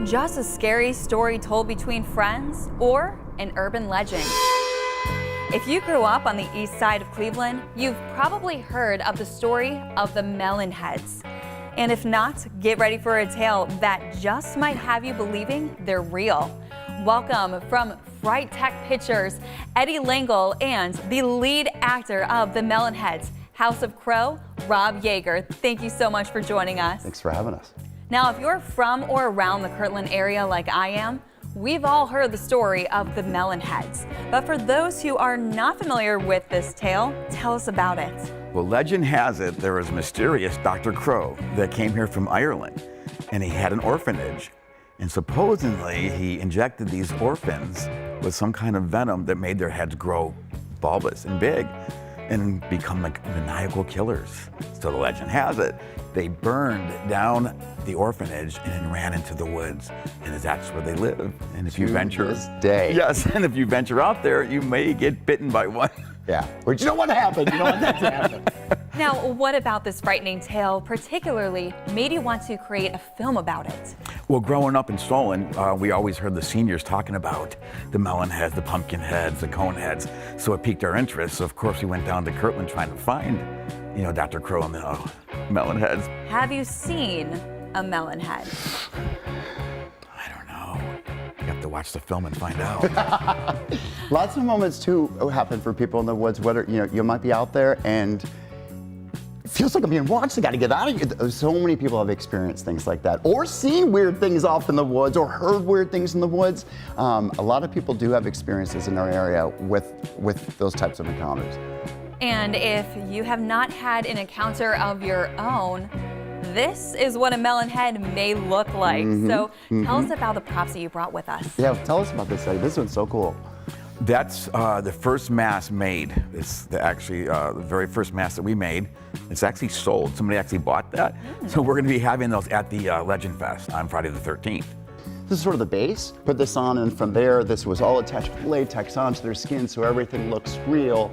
Just a scary story told between friends or an urban legend? If you grew up on the east side of Cleveland, you've probably heard of the story of the Melon heads. And if not, get ready for a tale that just might have you believing they're real. Welcome from Fright Tech Pictures, Eddie Langle and the lead actor of the Melon heads, House of Crow, Rob Yeager. Thank you so much for joining us. Thanks for having us. Now, if you're from or around the Kirtland area like I am, we've all heard the story of the Melon heads. But for those who are not familiar with this tale, tell us about it. Well, legend has it there was a mysterious Dr. Crow that came here from Ireland, and he had an orphanage. And supposedly he injected these orphans with some kind of venom that made their heads grow bulbous and big and become like maniacal killers. So the legend has it, they burned down the orphanage and then ran into the woods, and that's where they live. And if you venture this day. Yes, and if you venture out there, you may get bitten by one. Yeah, which you don't want to happen. You don't want that to happen. Now, what about this frightening tale particularly made you want to create a film about it? Well, growing up in Solon, we always heard the seniors talking about the melon heads, the pumpkin heads, the cone heads. So it piqued our interest. So of course we went down to Kirtland trying to find, Dr. Crow and the melon heads. Have you seen a melon head? I don't know. You have to watch the film and find out. Lots of moments too happen for people in the woods. Whether you might be out there and it feels like I'm being watched. I got to get out of here. So many people have experienced things like that, or seen weird things off in the woods, or heard weird things in the woods. A lot of people do have experiences in our area with those types of encounters. And if you have not had an encounter of your own, this is what a melon head may look like. So tell us about the props that you brought with us. Yeah, tell us about this, Eddie. This one's so cool. That's the first mask made. It's the very first mask that we made. It's actually sold. Somebody actually bought that. So we're going to be having those at the Legend Fest on Friday the 13th. This is sort of the base. Put this on, and from there, this was all attached with latex onto their skin, so everything looks real.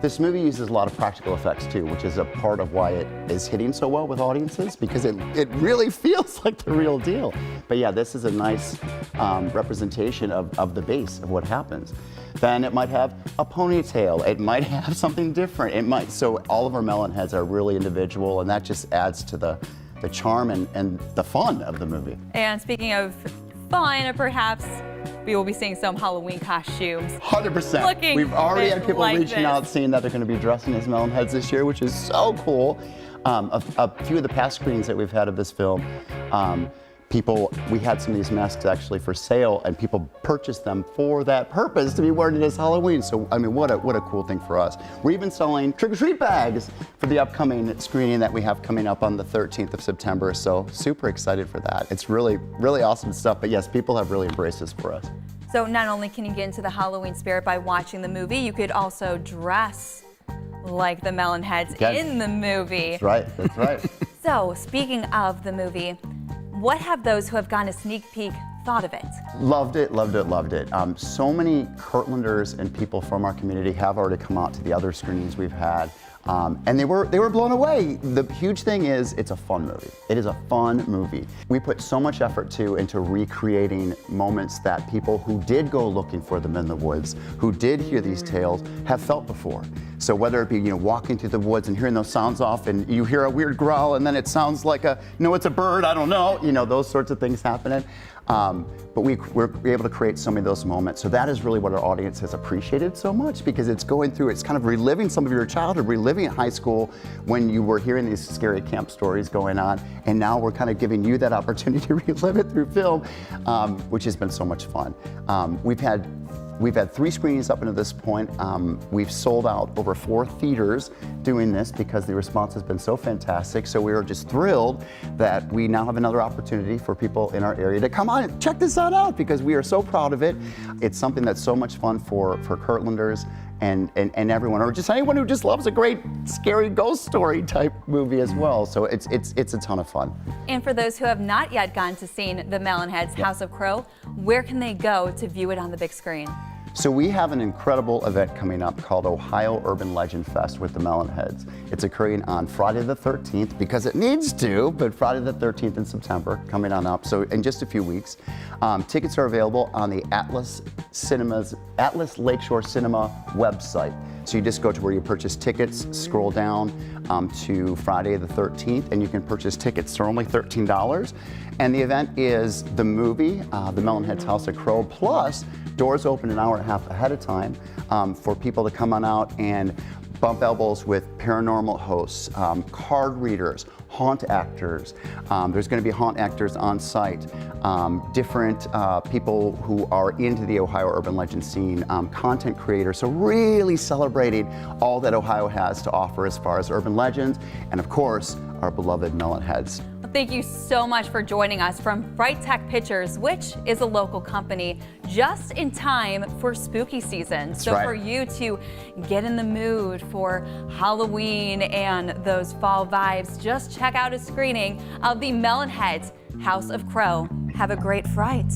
This movie uses a lot of practical effects too, which is a part of why it is hitting so well with audiences, because it really feels like the real deal. But yeah, this is a nice representation of the base of what happens. Then it might have a ponytail. It might have something different. So all of our melon heads are really individual, and that just adds to the charm and the fun of the movie. And speaking of fun, perhaps we will be seeing some Halloween costumes. 100%. We've already had people reaching out saying that they're going to be dressing as melon heads this year, which is so cool. A few of the past screenings that we've had of this film, we had some of these masks actually for sale, and people purchased them for that purpose, to be wearing it as Halloween. So, I mean, what a cool thing for us. We're even selling trick-or-treat bags for the upcoming screening that we have coming up on the 13th of September. So, super excited for that. It's really, really awesome stuff. But yes, people have really embraced this for us. So not only can you get into the Halloween spirit by watching the movie, you could also dress like the melon heads in the movie. That's right, that's right. So speaking of the movie, what have those who have gotten a sneak peek thought of it? Loved it, loved it, loved it. So many Kirtlanders and people from our community have already come out to the other screenings we've had, and they were blown away. The huge thing is it's a fun movie. It is a fun movie. We put so much effort into recreating moments that people who did go looking for them in the woods, who did hear these tales, have felt before. So whether it be walking through the woods and hearing those sounds off, and you hear a weird growl, and then it sounds like it's a bird. I don't know. Those sorts of things happening. But we're able to create so many of those moments. So that is really what our audience has appreciated so much, because it's kind of reliving some of your childhood, reliving high school when you were hearing these scary camp stories going on. And now we're kind of giving you that opportunity to relive it through film, which has been so much fun. We've had 3 screenings up until this point. We've sold out over 4 theaters doing this because the response has been so fantastic. So we are just thrilled that we now have another opportunity for people in our area to come on and check this out, because we are so proud of it. It's something that's so much fun for Kirtlanders and everyone, or just anyone who just loves a great scary ghost story type movie as well. So it's a ton of fun. And for those who have not yet gone to see the Melon Heads House of Crow, where can they go to view it on the big screen? So we have an incredible event coming up called Ohio Urban Legend Fest with the Melon Heads. It's occurring on Friday the 13th because it needs to, but Friday the 13th in September coming on up. So in just a few weeks. Tickets are available on the Atlas Lakeshore Cinema website. So you just go to where you purchase tickets, scroll down to Friday the 13th, and you can purchase tickets. They're only $13. And the event is the movie, The Melonhead's House of Crow, plus doors open an hour and a half ahead of time for people to come on out and bump elbows with paranormal hosts, card readers, haunt actors. There's going to be haunt actors on site, different people who are into the Ohio urban legend scene, content creators. So really celebrating all that Ohio has to offer as far as urban legends, and of course, our beloved Melon Heads. Thank you so much for joining us from Bright Tech Pictures, which is a local company, just in time for spooky season. So right. For you to get in the mood for Halloween and those fall vibes, just check out a screening of the Melon Heads House of Crow. Have a great fright.